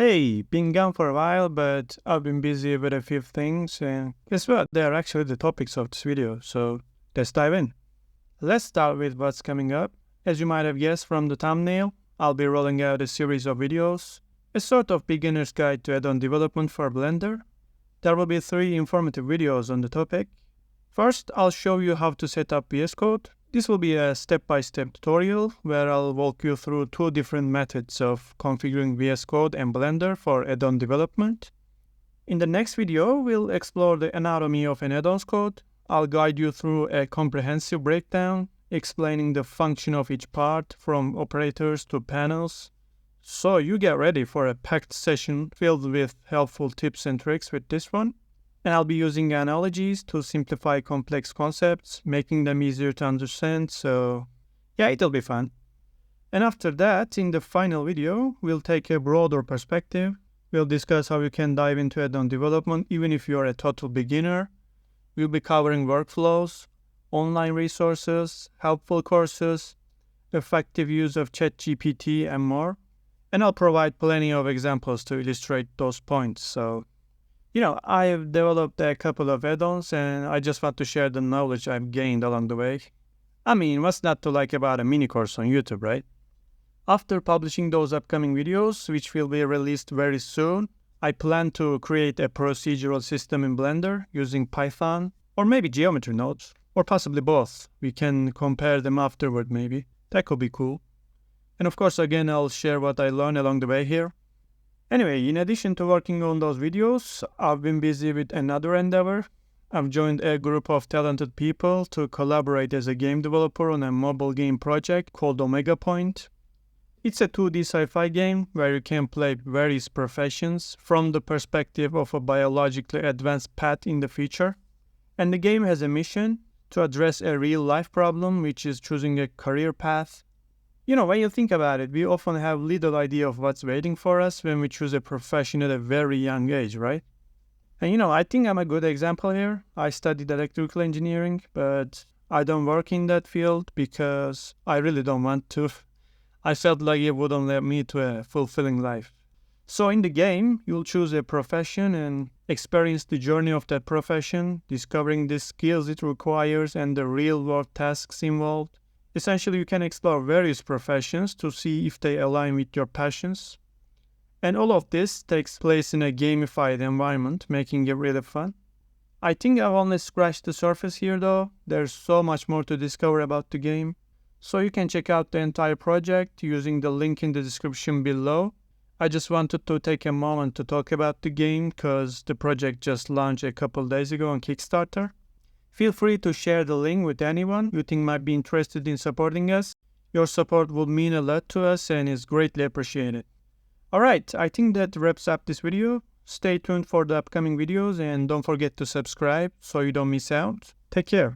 Hey, been gone for a while, but I've been busy with a few things, and guess what? They are actually the topics of this video, so let's dive in. Let's start with what's coming up. As you might have guessed from the thumbnail, I'll be rolling out a series of videos, a sort of beginner's guide to add-on development for Blender. There will be 3 informative videos on the topic. First, I'll show you how to set up VS Code. This will be a step-by-step tutorial where I'll walk you through 2 different methods of configuring VS Code and Blender for add-on development. In the next video, we'll explore the anatomy of an add-ons code. I'll guide you through a comprehensive breakdown, explaining the function of each part from operators to panels. So you get ready for a packed session filled with helpful tips and tricks with this one. And I'll be using analogies to simplify complex concepts, making them easier to understand, so yeah, it'll be fun. And after that, in the final video, we'll take a broader perspective. We'll discuss how you can dive into add-on development even if you're a total beginner. We'll be covering workflows, online resources, helpful courses, effective use of ChatGPT, and more. And I'll provide plenty of examples to illustrate those points, so I've developed a couple of add-ons and I just want to share the knowledge I've gained along the way. I mean, what's not to like about a mini course on YouTube, right? After publishing those upcoming videos, which will be released very soon, I plan to create a procedural system in Blender using Python, or maybe geometry nodes, or possibly both. We can compare them afterward maybe. That could be cool. And of course, again, I'll share what I learned along the way here. Anyway, in addition to working on those videos, I've been busy with another endeavor. I've joined a group of talented people to collaborate as a game developer on a mobile game project called Omega Point. It's a 2D sci-fi game where you can play various professions from the perspective of a biologically advanced pet in the future. And the game has a mission to address a real-life problem, which is choosing a career path. When you think about it, we often have little idea of what's waiting for us when we choose a profession at a very young age, right? And I think I'm a good example here. I studied electrical engineering, but I don't work in that field because I really don't want to. I felt like it wouldn't lead me to a fulfilling life. So in the game, you'll choose a profession and experience the journey of that profession, discovering the skills it requires and the real-world tasks involved. Essentially, you can explore various professions to see if they align with your passions. And all of this takes place in a gamified environment, making it really fun. I think I've only scratched the surface here though. There's so much more to discover about the game. So you can check out the entire project using the link in the description below. I just wanted to take a moment to talk about the game because the project just launched a couple days ago on Kickstarter. Feel free to share the link with anyone you think might be interested in supporting us. Your support would mean a lot to us and is greatly appreciated. Alright, I think that wraps up this video. Stay tuned for the upcoming videos and don't forget to subscribe so you don't miss out. Take care.